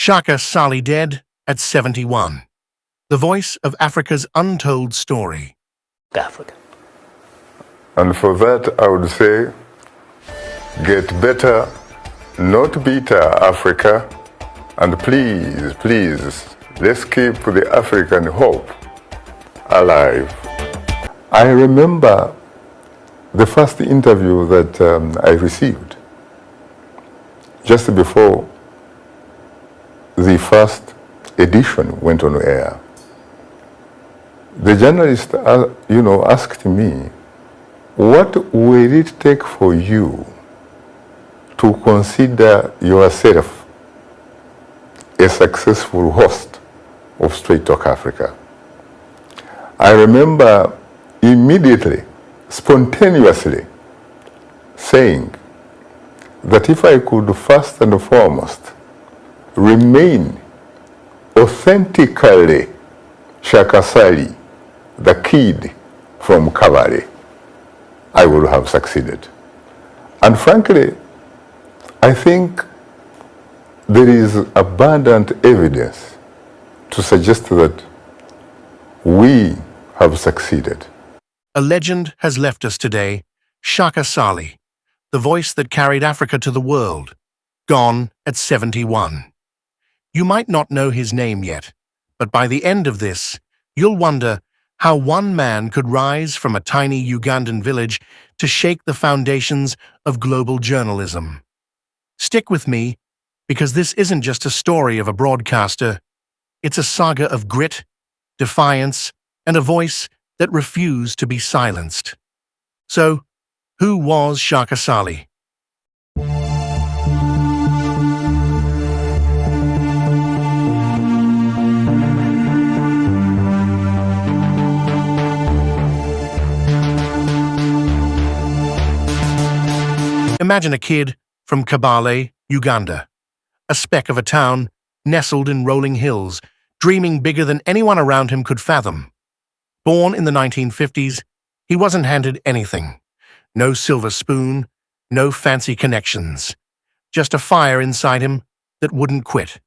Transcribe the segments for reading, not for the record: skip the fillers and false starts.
Shaka Ssali dead at 71. The voice of Africa's untold story. Africa. And for that, I would say, get better, not bitter, Africa. And please, please, let's keep the African hope alive. I remember the first interview that I received just before the first edition went on air. The journalist, asked me, what will it take for you to consider yourself a successful host of Straight Talk Africa? I remember immediately, spontaneously saying that if I could first and foremost remain authentically Shaka Ssali, the kid from Kabale, I would have succeeded. And frankly, I think there is abundant evidence to suggest that we have succeeded. A legend has left us today, Shaka Ssali, the voice that carried Africa to the world, gone at 71. You might not know his name yet, but by the end of this, you'll wonder how one man could rise from a tiny Ugandan village to shake the foundations of global journalism. Stick with me, because this isn't just a story of a broadcaster. It's a saga of grit, defiance, and a voice that refused to be silenced. So, who was Shaka Ssali? Imagine a kid from Kabale, Uganda, a speck of a town nestled in rolling hills, dreaming bigger than anyone around him could fathom. Born in the 1950s, he wasn't handed anything. No silver spoon, no fancy connections. Just a fire inside him that wouldn't quit.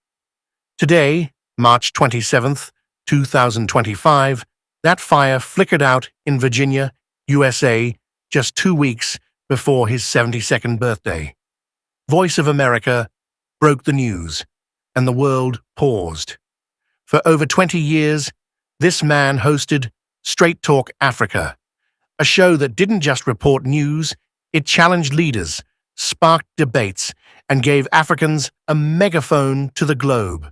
Today, March 27th, 2025, that fire flickered out in Virginia, USA, just 2 weeks before his 72nd birthday. Voice of America broke the news, and the world paused. For over 20 years, this man hosted Straight Talk Africa, a show that didn't just report news, it challenged leaders, sparked debates, and gave Africans a megaphone to the globe.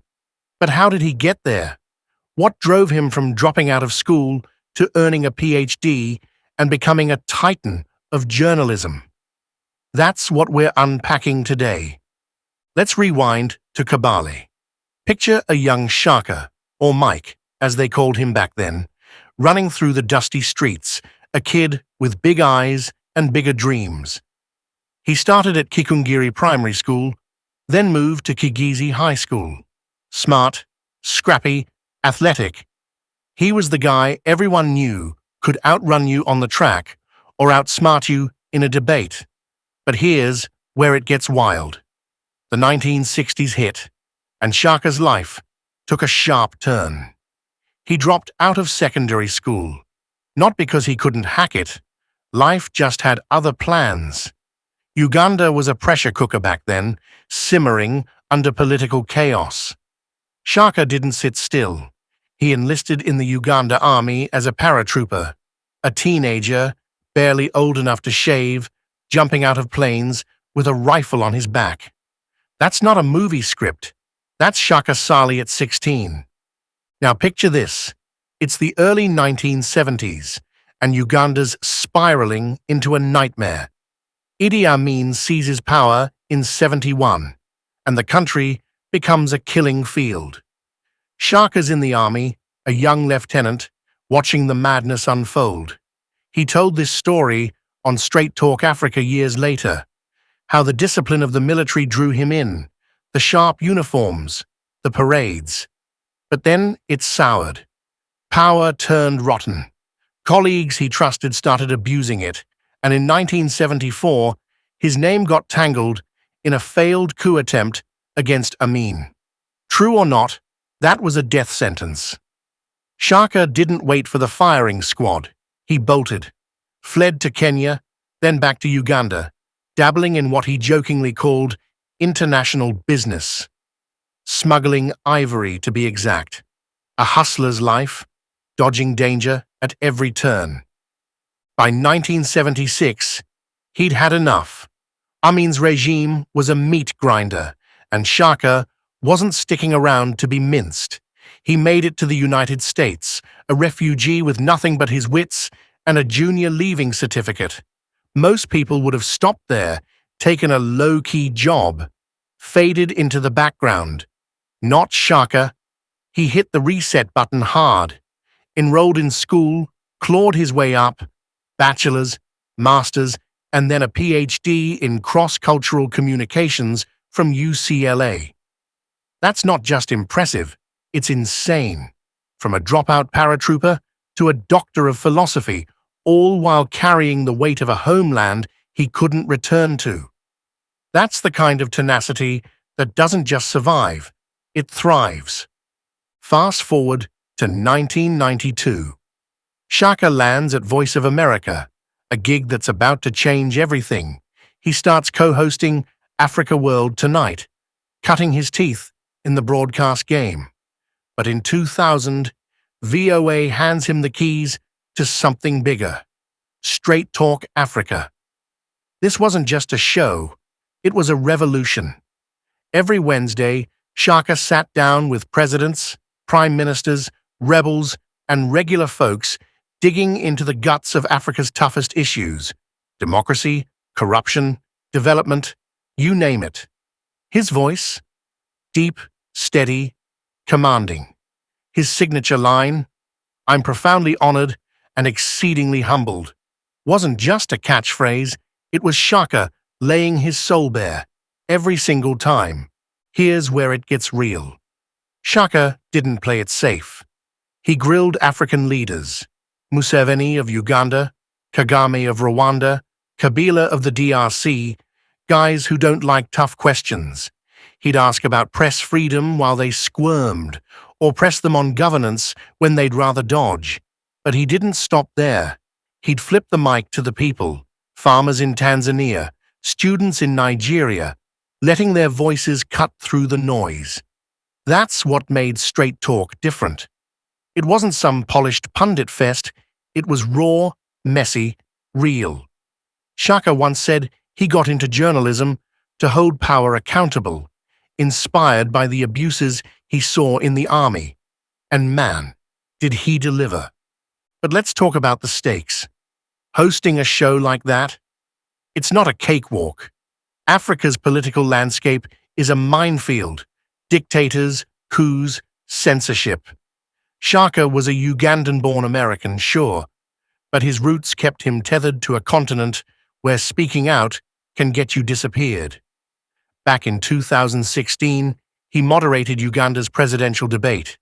But how did he get there? What drove him from dropping out of school to earning a PhD and becoming a titan of journalism? That's what we're unpacking today. Let's rewind to Kabale. Picture a young Shaka, or Mike, as they called him back then, running through the dusty streets, a kid with big eyes and bigger dreams. He started at Kikungiri Primary School, then moved to Kigizi High School. Smart, scrappy, athletic. He was the guy everyone knew could outrun you on the track or outsmart you in a debate. But here's where it gets wild. The 1960s hit, and Shaka's life took a sharp turn. He dropped out of secondary school, not because he couldn't hack it. Life just had other plans. Uganda was a pressure cooker back then, simmering under political chaos. Shaka didn't sit still. He enlisted in the Uganda Army as a paratrooper, a teenager, barely old enough to shave, jumping out of planes with a rifle on his back. That's not a movie script. That's Shaka Ssali at 16. Now picture this. It's the early 1970s, and Uganda's spiraling into a nightmare. Idi Amin seizes power in 71, and the country becomes a killing field. Shaka's in the army, a young lieutenant, watching the madness unfold. He told this story on Straight Talk Africa years later, how the discipline of the military drew him in, the sharp uniforms, the parades. But then it soured. Power turned rotten. Colleagues he trusted started abusing it, and in 1974, his name got tangled in a failed coup attempt against Amin. True or not, that was a death sentence. Shaka didn't wait for the firing squad. He bolted, fled to Kenya, then back to Uganda, dabbling in what he jokingly called international business. Smuggling ivory, to be exact. A hustler's life, dodging danger at every turn. By 1976, he'd had enough. Amin's regime was a meat grinder, and Shaka wasn't sticking around to be minced. He made it to the United States, a refugee with nothing but his wits and a junior leaving certificate. Most people would have stopped there, taken a low-key job, faded into the background. Not Shaka. He hit the reset button hard, enrolled in school, clawed his way up, bachelor's, master's, and then a PhD in cross-cultural communications from UCLA. That's not just impressive, it's insane. From a dropout paratrooper to a doctor of philosophy, all while carrying the weight of a homeland he couldn't return to. That's the kind of tenacity that doesn't just survive, it thrives. Fast forward to 1992. Shaka lands at Voice of America, a gig that's about to change everything. He starts co-hosting Africa World Tonight, cutting his teeth in the broadcast game. But in 2000, VOA hands him the keys to something bigger. Straight Talk Africa. This wasn't just a show, it was a revolution. Every Wednesday, Shaka sat down with presidents, prime ministers, rebels, and regular folks digging into the guts of Africa's toughest issues. Democracy, corruption, development, you name it. His voice? Deep, steady, commanding. His signature line, "I'm profoundly honored and exceedingly humbled," wasn't just a catchphrase, it was Shaka laying his soul bare, every single time. Here's where it gets real. Shaka didn't play it safe. He grilled African leaders, Museveni of Uganda, Kagame of Rwanda, Kabila of the DRC, guys who don't like tough questions. He'd ask about press freedom while they squirmed, or press them on governance when they'd rather dodge. But he didn't stop there. He'd flip the mic to the people, farmers in Tanzania, students in Nigeria, letting their voices cut through the noise. That's what made Straight Talk different. It wasn't some polished pundit fest, it was raw, messy, real. Shaka once said he got into journalism to hold power accountable, inspired by the abuses he saw in the army. And man, did he deliver. But let's talk about the stakes. Hosting a show like that? It's not a cakewalk. Africa's political landscape is a minefield. Dictators, coups, censorship. Shaka was a Ugandan-born American, sure, but his roots kept him tethered to a continent where speaking out can get you disappeared. Back in 2016, he moderated Uganda's presidential debate.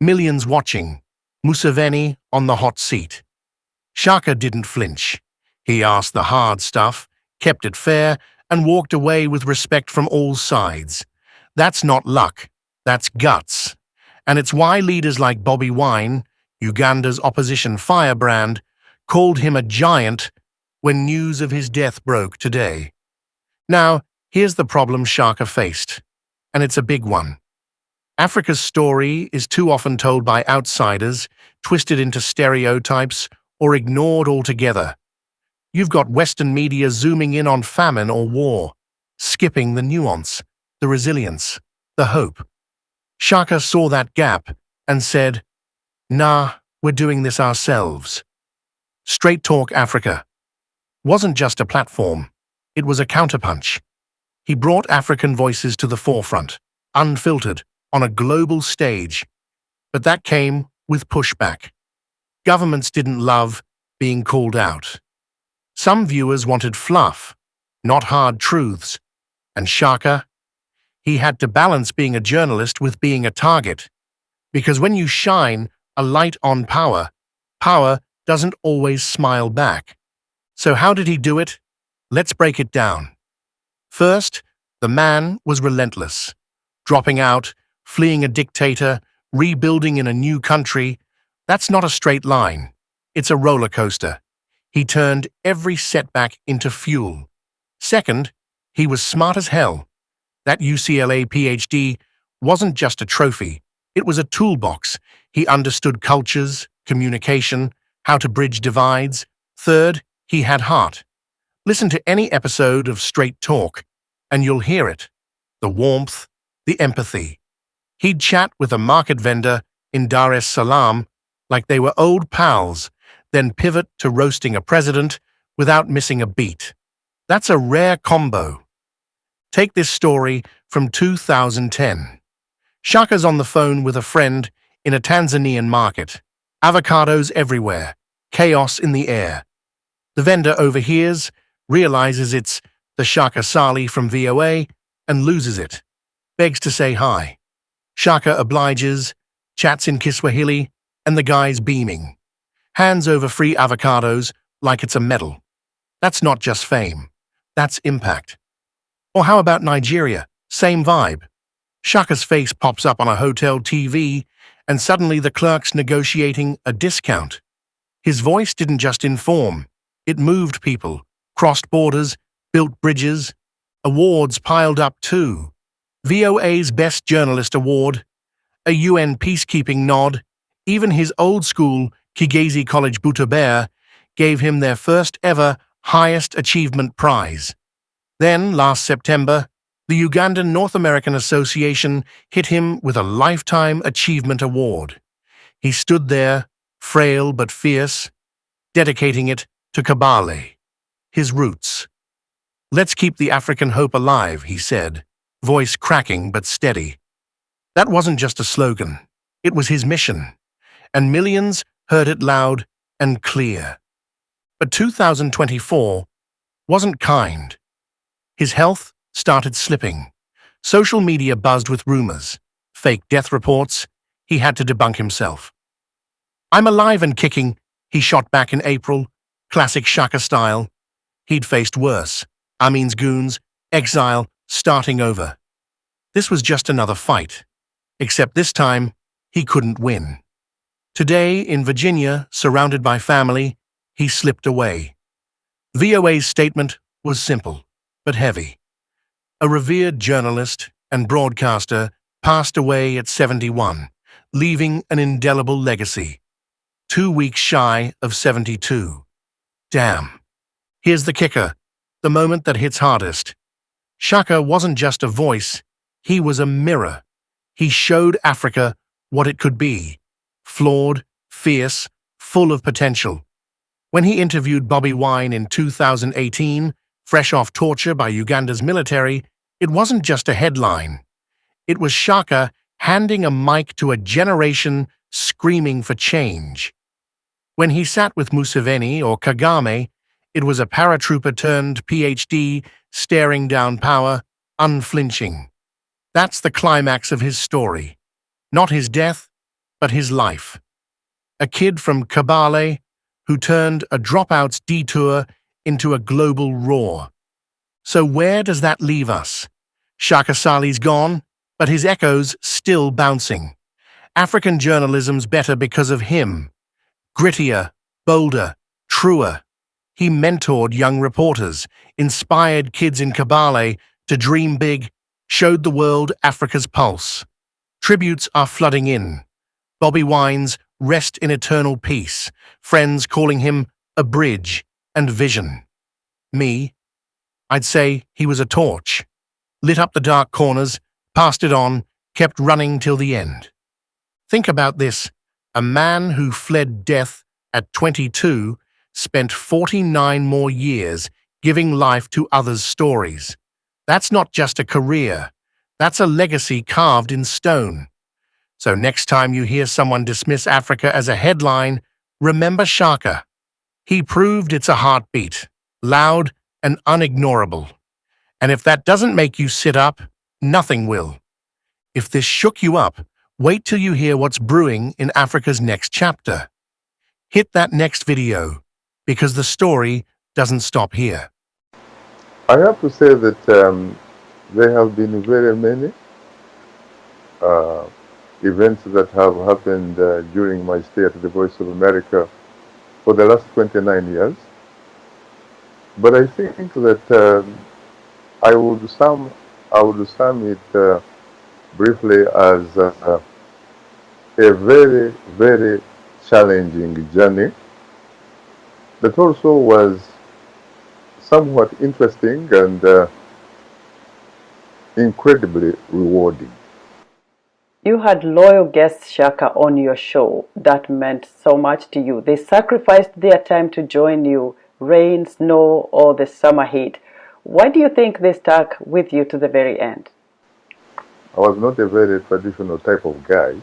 Millions watching, Museveni on the hot seat. Shaka didn't flinch. He asked the hard stuff, kept it fair, and walked away with respect from all sides. That's not luck, that's guts. And it's why leaders like Bobi Wine, Uganda's opposition firebrand, called him a giant when news of his death broke today. Now, here's the problem Shaka faced, and it's a big one. Africa's story is too often told by outsiders, twisted into stereotypes, or ignored altogether. You've got Western media zooming in on famine or war, skipping the nuance, the resilience, the hope. Shaka saw that gap and said, "Nah, we're doing this ourselves." Straight Talk Africa wasn't just a platform, it was a counterpunch. He brought African voices to the forefront, unfiltered, on a global stage. But that came with pushback. Governments didn't love being called out. Some viewers wanted fluff, not hard truths. And Shaka? He had to balance being a journalist with being a target. Because when you shine a light on power, power doesn't always smile back. So how did he do it? Let's break it down. First, the man was relentless, dropping out, fleeing a dictator, rebuilding in a new country. That's not a straight line. It's a roller coaster. He turned every setback into fuel. Second, he was smart as hell. That UCLA PhD wasn't just a trophy. It was a toolbox. He understood cultures, communication, how to bridge divides. Third, he had heart. Listen to any episode of Straight Talk, and you'll hear it. The warmth, the empathy. He'd chat with a market vendor in Dar es Salaam like they were old pals, then pivot to roasting a president without missing a beat. That's a rare combo. Take this story from 2010. Shaka's on the phone with a friend in a Tanzanian market. Avocados everywhere, chaos in the air. The vendor overhears, realizes it's the Shaka Ssali from VOA, and loses it. Begs to say hi. Shaka obliges, chats in Kiswahili, and the guy's beaming. Hands over free avocados like it's a medal. That's not just fame. That's impact. Or how about Nigeria? Same vibe. Shaka's face pops up on a hotel TV, and suddenly the clerk's negotiating a discount. His voice didn't just inform. It moved people, crossed borders, built bridges. Awards piled up too. VOA's Best Journalist Award, a UN peacekeeping nod, even his old school Kigezi College Butobert gave him their first ever highest achievement prize. Then, last September, the Ugandan North American Association hit him with a Lifetime Achievement Award. He stood there, frail but fierce, dedicating it to Kabale, his roots. "Let's keep the African hope alive," he said, voice cracking but steady. That wasn't just a slogan. It was his mission, and millions heard it loud and clear. But 2024 wasn't kind. His health started slipping. Social media buzzed with rumors, fake death reports. He had to debunk himself. "I'm alive and kicking," he shot back in April, classic Shaka style. He'd faced worse. Amin's goons, exile, starting over. This was just another fight. Except this time, he couldn't win. Today, in Virginia, surrounded by family, he slipped away. VOA's statement was simple, but heavy. A revered journalist and broadcaster passed away at 71, leaving an indelible legacy. 2 weeks shy of 72. Damn. Here's the kicker, the moment that hits hardest. Shaka wasn't just a voice, he was a mirror. He showed Africa what it could be. Flawed, fierce, full of potential. When he interviewed Bobi Wine in 2018, fresh off torture by Uganda's military, it wasn't just a headline. It was Shaka handing a mic to a generation screaming for change. When he sat with Museveni or Kagame, it was a paratrooper turned PhD staring down power, unflinching. That's the climax of his story. Not his death, but his life. A kid from Kabale who turned a dropout's detour into a global roar. So where does that leave us? Shaka Ssali's gone, but his echoes still bouncing. African journalism's better because of him. Grittier, bolder, truer. He mentored young reporters, inspired kids in Kabale to dream big, showed the world Africa's pulse. Tributes are flooding in. Bobi Wine's "Rest in Eternal Peace," friends calling him a bridge and vision. Me, I'd say he was a torch. Lit up the dark corners, passed it on, kept running till the end. Think about this. A man who fled death at 22 spent 49 more years giving life to others' stories. That's not just a career. That's a legacy carved in stone. So next time you hear someone dismiss Africa as a headline, remember Shaka. He proved it's a heartbeat, loud and unignorable. And if that doesn't make you sit up, nothing will. If this shook you up, wait till you hear what's brewing in Africa's next chapter. Hit that next video, because the story doesn't stop here. I have to say that there have been very many uh, events that have happened during my stay at the Voice of America for the last 29 years. But I think that I would sum it briefly as a very, very challenging journey that also was somewhat interesting and incredibly rewarding. You had loyal guests, Shaka, on your show that meant so much to you. They sacrificed their time to join you, rain, snow, or the summer heat. Why do you think they stuck with you to the very end? I was not a very traditional type of guy,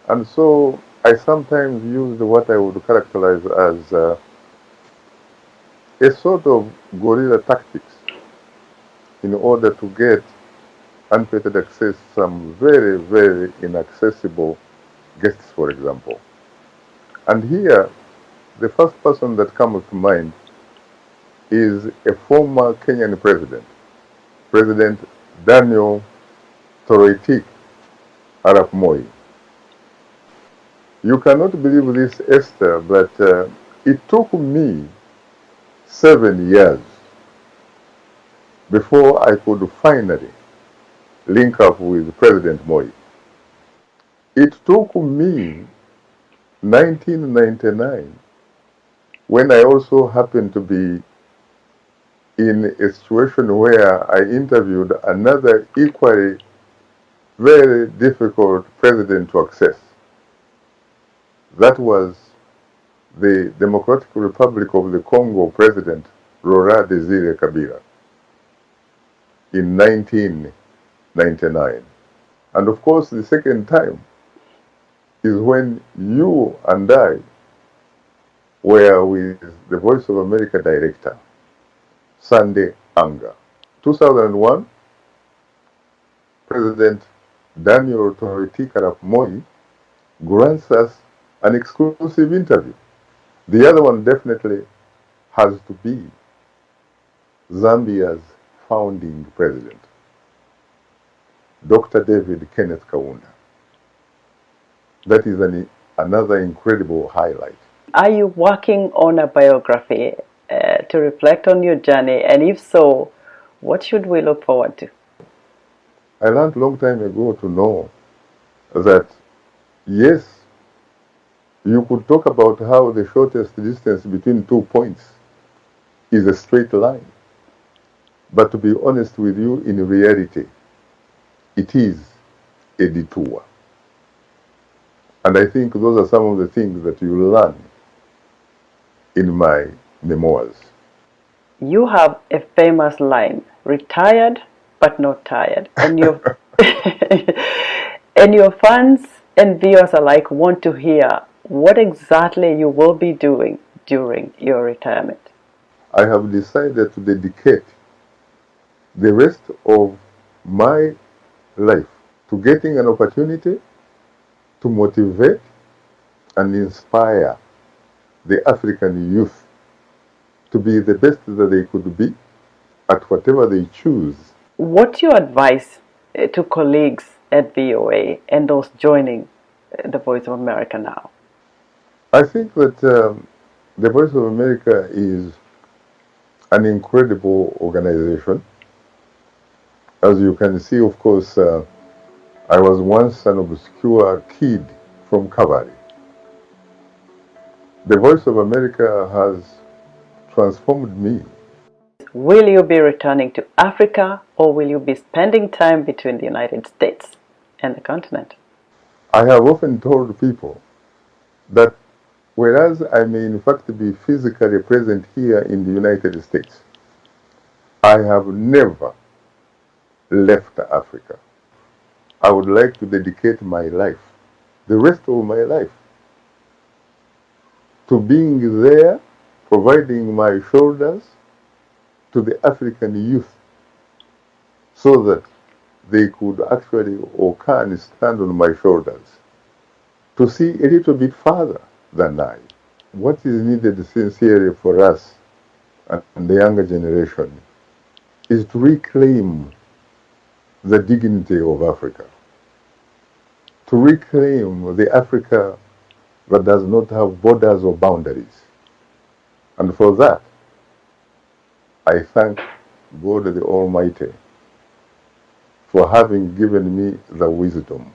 and so I sometimes used what I would characterize as a sort of guerrilla tactics in order to get unfettered access to some very, very inaccessible guests, for example. And here, the first person that comes to mind is a former Kenyan president, President Daniel Toroitich Arap Moi. You cannot believe this, Esther, but it took me 7 years before I could finally link up with President Moi. It took me 1999 when I also happened to be in a situation where I interviewed another equally very difficult president to access. That was the Democratic Republic of the Congo President Laurent Desire Kabila in 1999. And of course, the second time is when you and I were with the Voice of America director, Sunday Anga. 2001, President Daniel Toroitich Arap Moi grants us an exclusive interview. The other one definitely has to be Zambia's founding president, Dr. David Kenneth Kaunda. That is another incredible highlight. Are you working on a biography to reflect on your journey? And if so, what should we look forward to? I learned a long time ago to know that, yes, you could talk about how the shortest distance between 2 points is a straight line. But to be honest with you, in reality, it is a detour. And I think those are some of the things that you learn in my memoirs. You have a famous line, retired but not tired. And your and your fans and viewers alike want to hear what exactly you will be doing during your retirement. I have decided to dedicate the rest of my life to getting an opportunity to motivate and inspire the African youth to be the best that they could be at whatever they choose. What's your advice to colleagues at VOA and those joining the Voice of America now? I think that the Voice of America is an incredible organization. As you can see, of course, I was once an obscure kid from Kabale. The Voice of America has transformed me. Will you be returning to Africa, or will you be spending time between the United States and the continent? I have often told people that whereas I may in fact be physically present here in the United States, I have never left Africa. I would like to dedicate my life, the rest of my life, to being there, providing my shoulders to the African youth so that they could actually or can stand on my shoulders to see a little bit farther than I. What is needed sincerely for us and the younger generation is to reclaim the dignity of Africa. to reclaim the Africa that does not have borders or boundaries. And for that, I thank God the Almighty for having given me the wisdom.